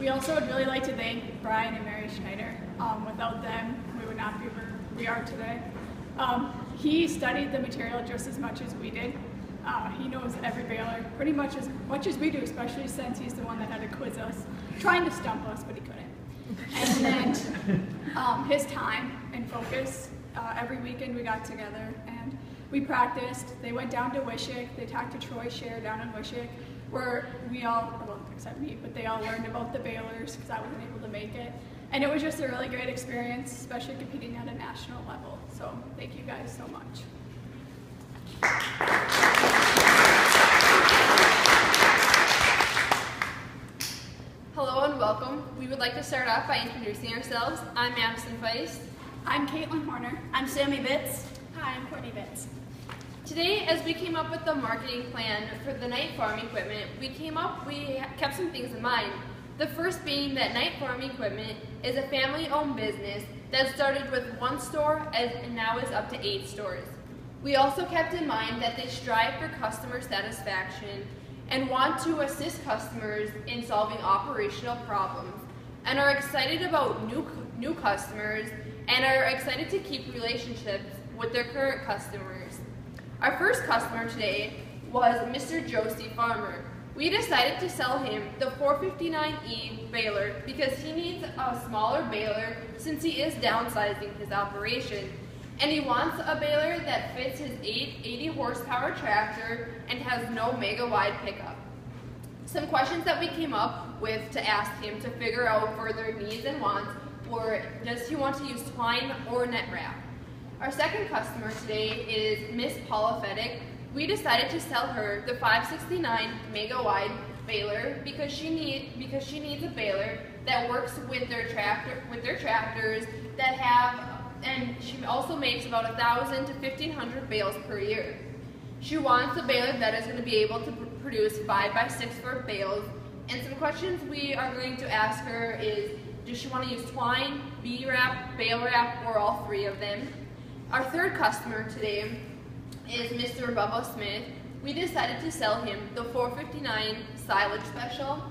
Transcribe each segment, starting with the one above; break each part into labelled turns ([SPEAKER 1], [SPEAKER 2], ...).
[SPEAKER 1] We also would really like to thank Brian and Mary Schneider. Without them, we would not be where we are today. He studied the material just as much as we did. He knows every baler pretty much as we do, especially since he's the one that had to quiz us, trying to stump us, but he couldn't. And then his time and focus, every weekend we got together and we practiced. They went down to Wishick, they talked to Troy Scher down in Wishick, where we all, well, except me, but they all learned about the balers because I wasn't able to make it. And it was just a really great experience, especially competing at a national level. So thank you guys so much.
[SPEAKER 2] Hello and welcome. We would like to start off by introducing ourselves. I'm Madison Feist.
[SPEAKER 1] I'm Caitlin Horner.
[SPEAKER 3] I'm Sammy Bitts.
[SPEAKER 1] Hi, I'm Courtney Bitts.
[SPEAKER 2] Today, as we came up with the marketing plan for the Night Farm equipment, we kept some things in mind. The first being that Night Farm Equipment is a family-owned business that started with 1 store and now is up to 8 stores. We also kept in mind that they strive for customer satisfaction and want to assist customers in solving operational problems, and are excited about new customers and are excited to keep relationships with their current customers. Our first customer today was Mr. Josie Farmer. We decided to sell him the 459E baler because he needs a smaller baler since he is downsizing his operation. And he wants a baler that fits his 80 horsepower tractor and has no mega wide pickup. Some questions that we came up with to ask him to figure out further needs and wants were, does he want to use twine or net wrap? Our second customer today is Miss Paula Feddick. We decided to sell her the 569 mega wide baler because she needs a baler that works with their tractors that have, and she also makes about 1,000 to 1,500 bales per year. She wants a baler that is going to be able to produce 5x6 foot bales. And some questions we are going to ask her is, does she want to use twine, B-wrap, bale wrap, or all 3 of them? Our third customer today is Mr. Bubba Smith. We decided to sell him the 459 silage special.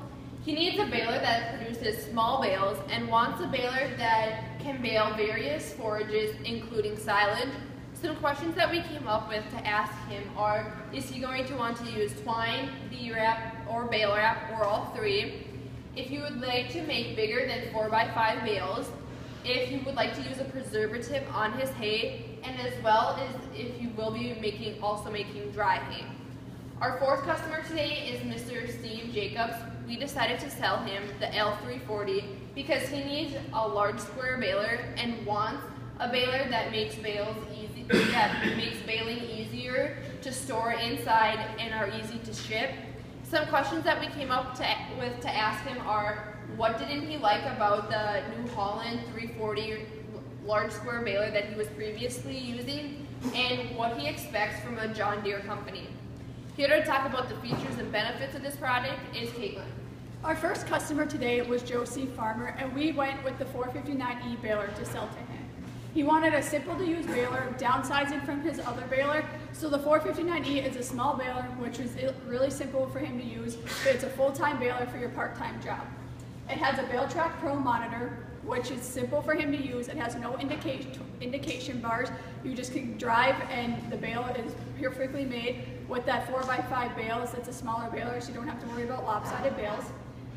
[SPEAKER 2] He needs a baler that produces small bales and wants a baler that can bale various forages, including silage. Some questions that we came up with to ask him are, is he going to want to use twine, B-wrap, or bale wrap, or all 3? If you would like to make bigger than 4x5 bales, if you would like to use a preservative on his hay, and as well as if you will be also making dry hay. Our fourth customer today is Mr. Steve Jacobs. We decided to sell him the L340 because he needs a large square baler and wants a baler that makes baling easier to store inside and are easy to ship. Some questions that we came up with to ask him are, what didn't he like about the New Holland 340 large square baler that he was previously using, and what he expects from a John Deere company. Here to talk about the features and benefits of this product is Caitlin.
[SPEAKER 1] Our first customer today was Josie Farmer, and we went with the 459E baler to sell to him. He wanted a simple to use baler, downsizing from his other baler, so the 459E is a small baler, which is really simple for him to use, but it's a full-time baler for your part-time job. It has a BaleTrack Pro monitor, which is simple for him to use. It has no indication bars. You just can drive, and the bale is perfectly made with that 4x5 bales. It's a smaller baler, so you don't have to worry about lopsided bales.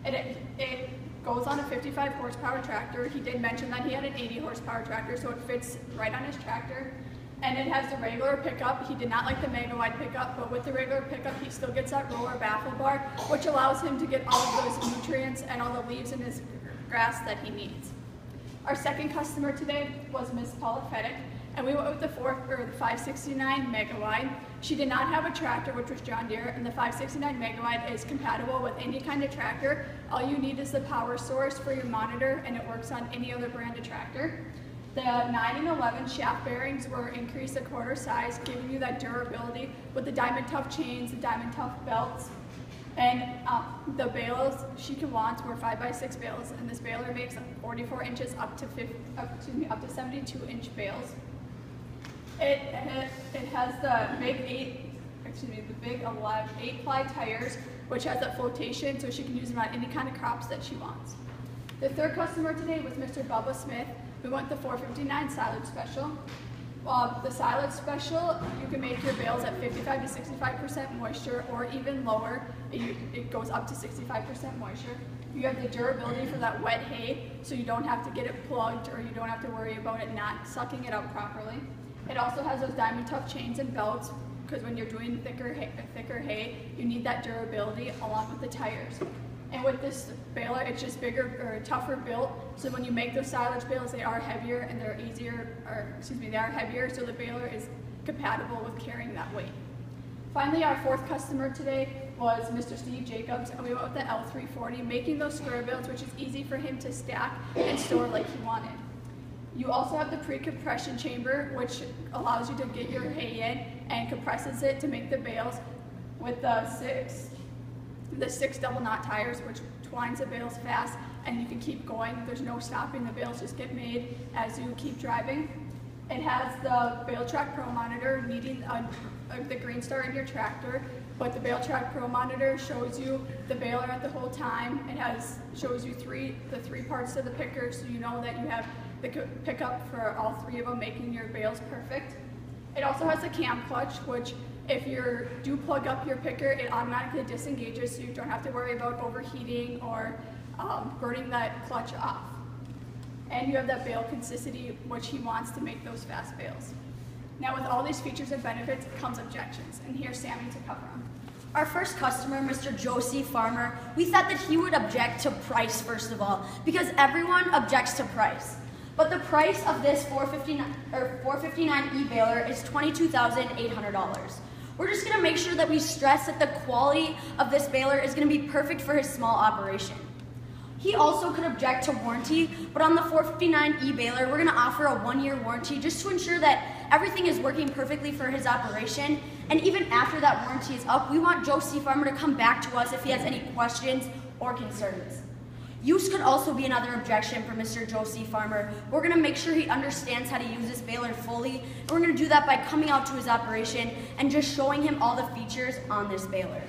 [SPEAKER 1] It goes on a 55 horsepower tractor. He did mention that he had an 80 horsepower tractor, so it fits right on his tractor. And it has the regular pickup. He did not like the mega wide pickup, but with the regular pickup, he still gets that roller baffle bar, which allows him to get all of those nutrients and all the leaves in his grass that he needs. Our second customer today was Miss Paula Feddick, and we went with the 569 mega wide. She did not have a tractor, which was John Deere, and the 569 mega wide is compatible with any kind of tractor. All you need is the power source for your monitor, and it works on any other brand of tractor. The 9 and 11 shaft bearings were increased a quarter size, giving you that durability with the Diamond Tough chains, the Diamond Tough belts. And the bales she wants were 5x6 bales, and this baler makes 44 inches up to 72-inch bales. It has the big 8-ply tires which has that flotation so she can use them on any kind of crops that she wants. The third customer today was Mr. Bubba Smith, who went the 459 silage special. The silage special, you can make your bales at 55 to 65% moisture or even lower. It goes up to 65% moisture. You have the durability for that wet hay, so you don't have to get it plugged or you don't have to worry about it not sucking it up properly. It also has those diamond tough chains and belts, because when you're doing thicker hay, you need that durability along with the tires. And with this baler, it's just bigger or tougher built, so when you make those silage bales, they are heavier and they're they are heavier, so the baler is compatible with carrying that weight. Finally, our fourth customer today was Mr. Steve Jacobs, and we went with the L340, making those square bales, which is easy for him to stack and store like he wanted. You also have the pre-compression chamber, which allows you to get your hay in and compresses it to make the bales with the six double knot tires, which twines the bales fast, and you can keep going. There's no stopping. The bales just get made as you keep driving. It has the Bale Track Pro monitor, needing the green star in your tractor, but the Bale Track Pro monitor shows you the baler at the whole time. It shows you the three parts of the picker, so you know that you have the pickup for all three of them, making your bales perfect. It also has a cam clutch, which if you do plug up your picker, it automatically disengages, so you don't have to worry about overheating or burning that clutch off. And you have that bale consistency, which he wants to make those fast bales. Now, with all these features and benefits comes objections, and here's Sammy to cover them.
[SPEAKER 3] Our first customer, Mr. Josie Farmer, we thought that he would object to price first of all, because everyone objects to price. But the price of this 459E baler is $22,800. We're just gonna make sure that we stress that the quality of this baler is gonna be perfect for his small operation. He also could object to warranty, but on the 459E baler, we're gonna offer a 1-year warranty just to ensure that everything is working perfectly for his operation. And even after that warranty is up, we want Josie Farmer to come back to us if he has any questions or concerns. Use could also be another objection for Mr. Josie Farmer. We're gonna make sure he understands how to use this baler fully, and we're gonna do that by coming out to his operation and just showing him all the features on this baler.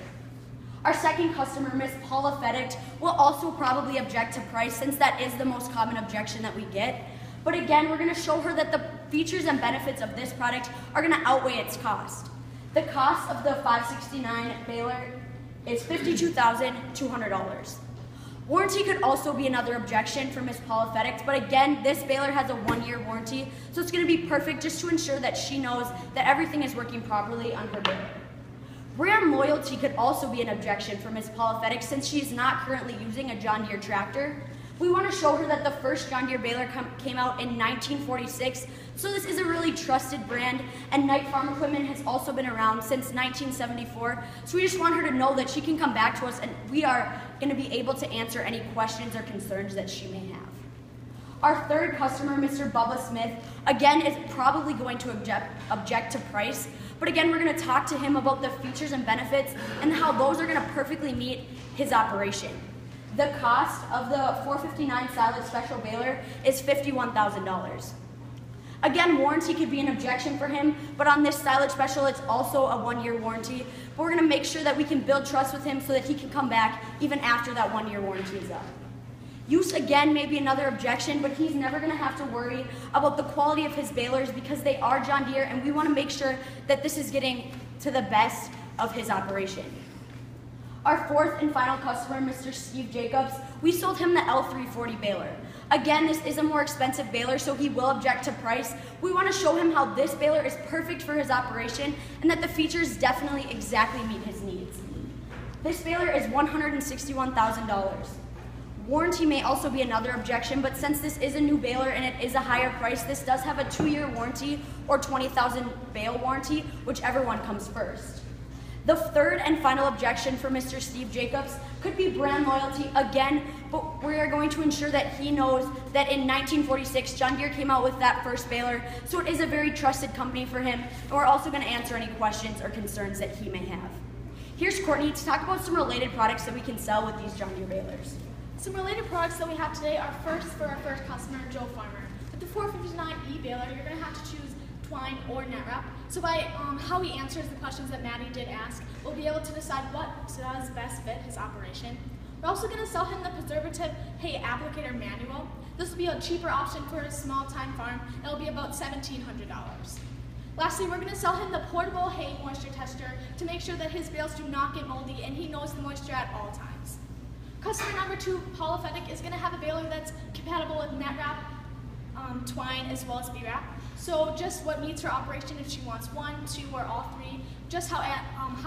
[SPEAKER 3] Our second customer, Miss Paula Fedict, will also probably object to price, since that is the most common objection that we get. But again, we're gonna show her that the features and benefits of this product are gonna outweigh its cost. The cost of the 569 baler is $52,200. Warranty could also be another objection for Miss Paula Fedict, but again, this baler has a 1-year warranty, so it's gonna be perfect just to ensure that she knows that everything is working properly on her baler. Brand loyalty could also be an objection for Miss Paula Fedict, since she is not currently using a John Deere tractor. We want to show her that the first John Deere baler came out in 1946, so this is a really trusted brand, and Knight Farm Equipment has also been around since 1974, so we just want her to know that she can come back to us and we are going to be able to answer any questions or concerns that she may have. Our third customer, Mr. Bubba Smith, again is probably going to object to price, but again, we're going to talk to him about the features and benefits and how those are going to perfectly meet his operation. The cost of the 459 silage special baler is $51,000. Again, warranty could be an objection for him, but on this silage special, it's also a 1-year warranty. But we're going to make sure that we can build trust with him so that he can come back even after that 1-year warranty is up. Use, again, may be another objection, but he's never going to have to worry about the quality of his balers because they are John Deere, and we want to make sure that this is getting to the best of his operation. Our fourth and final customer, Mr. Steve Jacobs, we sold him the L340 baler. Again, this is a more expensive baler, so he will object to price. We want to show him how this baler is perfect for his operation and that the features definitely exactly meet his needs. This baler is $161,000. Warranty may also be another objection, but since this is a new baler and it is a higher price, this does have a 2-year warranty or 20,000 bale warranty, whichever one comes first. The third and final objection for Mr. Steve Jacobs could be brand loyalty again, but we are going to ensure that he knows that in 1946, John Deere came out with that first baler, so it is a very trusted company for him, and we're also going to answer any questions or concerns that he may have. Here's Courtney to talk about some related products that we can sell with these John Deere balers.
[SPEAKER 4] Some related products that we have today are first for our first customer, Joe Farmer. With the 459E baler, you're going to have to choose twine, or net wrap. So by how he answers the questions that Maddie did ask, we'll be able to decide what does best fit his operation. We're also going to sell him the preservative hay applicator manual. This will be a cheaper option for a small-time farm. It'll be about $1,700. Lastly, we're going to sell him the portable hay moisture tester to make sure that his bales do not get moldy and he knows the moisture at all times. Customer number 2, Paula Fennick, is going to have a baler that's compatible with net wrap, twine, as well as B-wrap. So just what meets her operation, if she wants 1, 2, or all 3, just how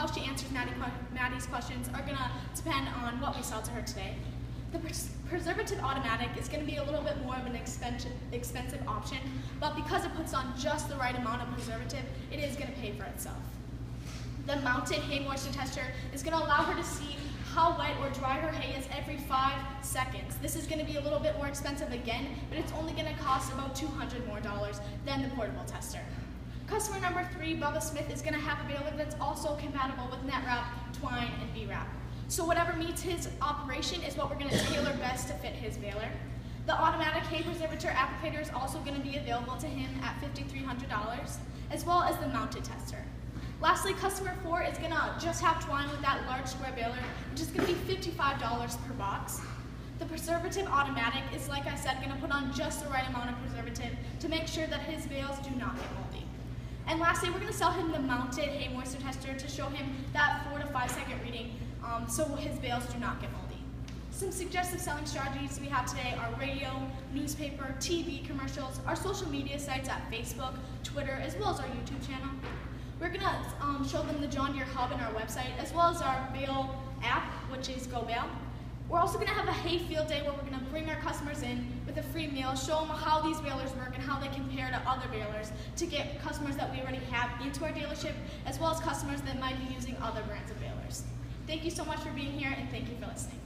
[SPEAKER 4] she answers Maddie's questions are going to depend on what we sell to her today. The preservative automatic is going to be a little bit more of an expensive option, but because it puts on just the right amount of preservative, it is going to pay for itself. The mounted hay moisture tester is going to allow her to see how wet or dry her hay is every 5 seconds. This is going to be a little bit more expensive again, but it's only going to cost about $200 more than the portable tester. Customer number 3, Bubba Smith, is going to have a baler that's also compatible with net wrap, twine, and B-wrap. So whatever meets his operation is what we're going to tailor best to fit his baler. The automatic hay preservator applicator is also going to be available to him at $5,300, as well as the mounted tester. Lastly, customer 4 is going to just have twine with that large square baler, which is going to be $55 per box. The preservative automatic is, like I said, going to put on just the right amount of preservative to make sure that his bales do not get moldy. And lastly, we're going to sell him the mounted hay moisture tester to show him that 4 to 5 second reading so his bales do not get moldy. Some suggested selling strategies we have today are radio, newspaper, TV commercials, our social media sites at Facebook, Twitter, as well as our YouTube channel. We're going to show them the John Deere Hub and our website, as well as our bale app, which is Go Bale. We're also going to have a hay field day where we're going to bring our customers in with a free meal, show them how these balers work and how they compare to other balers to get customers that we already have into our dealership, as well as customers that might be using other brands of balers. Thank you so much for being here, and thank you for listening.